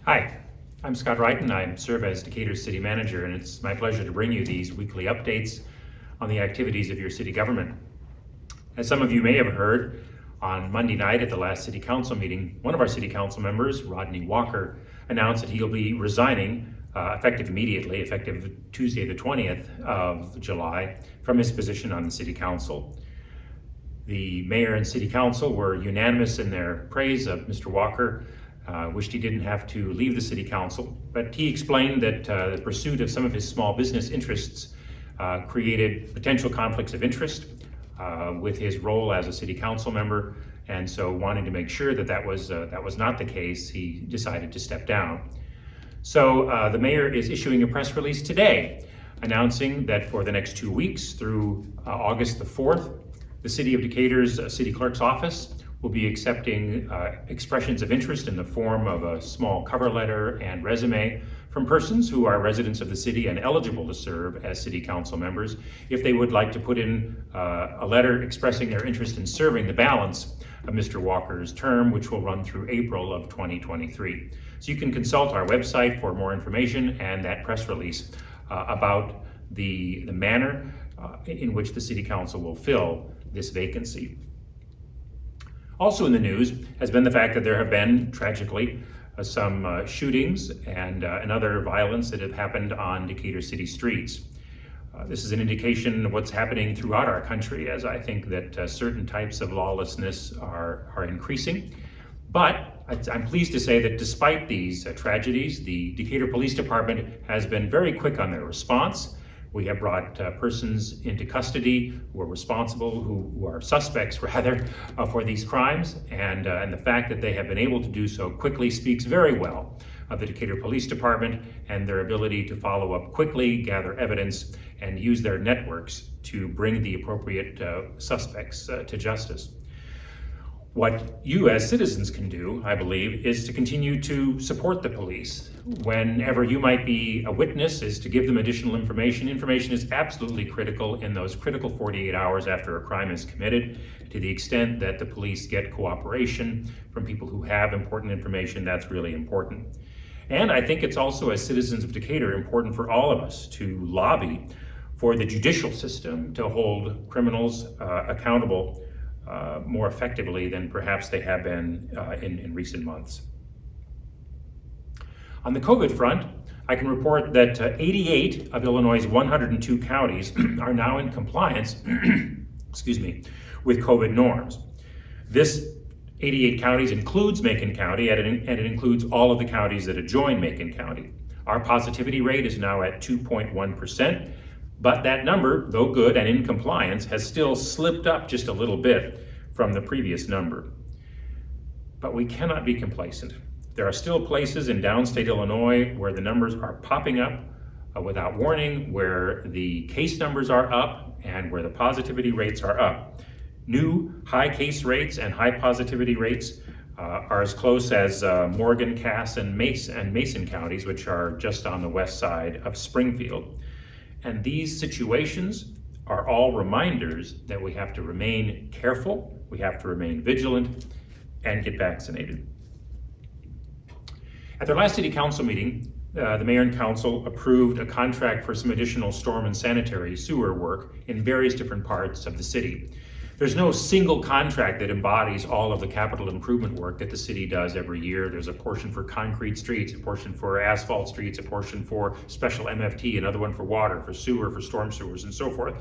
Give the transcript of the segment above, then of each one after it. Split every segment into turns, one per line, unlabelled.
Hi, I'm Scott Wright and I serve as Decatur's City Manager, and it's my pleasure to bring you these weekly updates on the activities of your city government. As some of you may have heard, on Monday night at the last City Council meeting, one of our City Council members, Rodney Walker, announced that he'll be resigning effective immediately, effective Tuesday the 20th of July, from his position on the City Council. The Mayor and City Council were unanimous in their praise of Mr. Walker. Wished he didn't have to leave the City Council, but he explained that the pursuit of some of his small business interests created potential conflicts of interest with his role as a City Council member, and so wanting to make sure that that was not the case, he decided to step down. So the Mayor is issuing a press release today announcing that for the next 2 weeks through August the 4th, the City of Decatur's City Clerk's Office will be accepting expressions of interest in the form of a small cover letter and resume from persons who are residents of the city and eligible to serve as City Council members if they would like to put in a letter expressing their interest in serving the balance of Mr. Walker's term, which will run through April of 2023. So you can consult our website for more information and that press release about the manner in which the City Council will fill this vacancy. Also in the news has been the fact that there have been, tragically, some shootings and other violence that have happened on Decatur city streets. This is an indication of what's happening throughout our country, as I think that certain types of lawlessness are increasing. But I'm pleased to say that despite these tragedies, the Decatur Police Department has been very quick on their response. We have brought persons into custody who are responsible, who are suspects rather, for these crimes, and the fact that they have been able to do so quickly speaks very well of the Decatur Police Department and their ability to follow up quickly, gather evidence, and use their networks to bring the appropriate suspects to justice. What you as citizens can do, I believe, is to continue to support the police. Whenever you might be a witness, is to give them additional information. Information is absolutely critical in those critical 48 hours after a crime is committed. To the extent that the police get cooperation from people who have important information, that's really important. And I think it's also, as citizens of Decatur, important for all of us to lobby for the judicial system to hold criminals accountable more effectively than perhaps they have been in recent months. On the COVID front, I can report that 88 of Illinois' 102 counties are now in compliance with COVID norms. This 88 counties includes Macon County, and it includes all of the counties that adjoin Macon County. Our positivity rate is now at 2.1%. But that number, though good and in compliance, has still slipped up just a little bit from the previous number. But we cannot be complacent. There are still places in downstate Illinois where the numbers are popping up without warning, where the case numbers are up and where the positivity rates are up. New high case rates and high positivity rates are as close as Morgan, Cass, and Mason counties, which are just on the west side of Springfield. And these situations are all reminders that we have to remain careful, we have to remain vigilant, and get vaccinated. At their last City Council meeting, the Mayor and Council approved a contract for some additional storm and sanitary sewer work in various different parts of the city. There's no single contract that embodies all of the capital improvement work that the city does every year. There's a portion for concrete streets, a portion for asphalt streets, a portion for special MFT, another one for water, for sewer, for storm sewers, and so forth.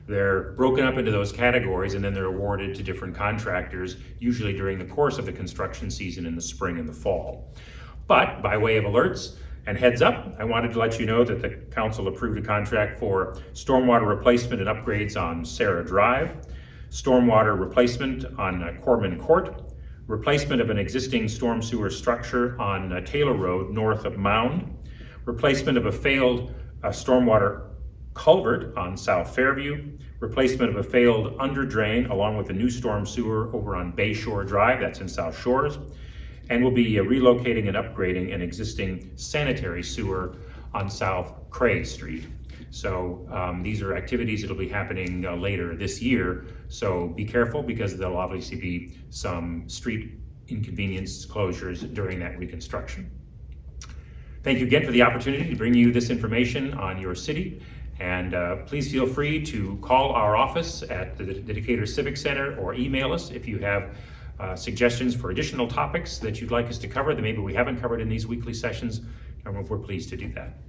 They're broken up into those categories and then they're awarded to different contractors, usually during the course of the construction season in the spring and the fall. But by way of alerts and heads up, I wanted to let you know that the council approved a contract for stormwater replacement and upgrades on Sarah Drive, stormwater replacement on Corman Court, replacement of an existing storm sewer structure on Taylor Road north of Mound, replacement of a failed stormwater culvert on South Fairview, replacement of a failed under drain along with a new storm sewer over on Bayshore Drive, that's in South Shores, and we'll be relocating and upgrading an existing sanitary sewer on South Cray Street. So these are activities that'll be happening later this year. So be careful, because there'll obviously be some street inconvenience closures during that reconstruction. Thank you again for the opportunity to bring you this information on your city. And please feel free to call our office at the Decatur Civic Center or email us if you have suggestions for additional topics that you'd like us to cover that maybe we haven't covered in these weekly sessions, and we're pleased to do that.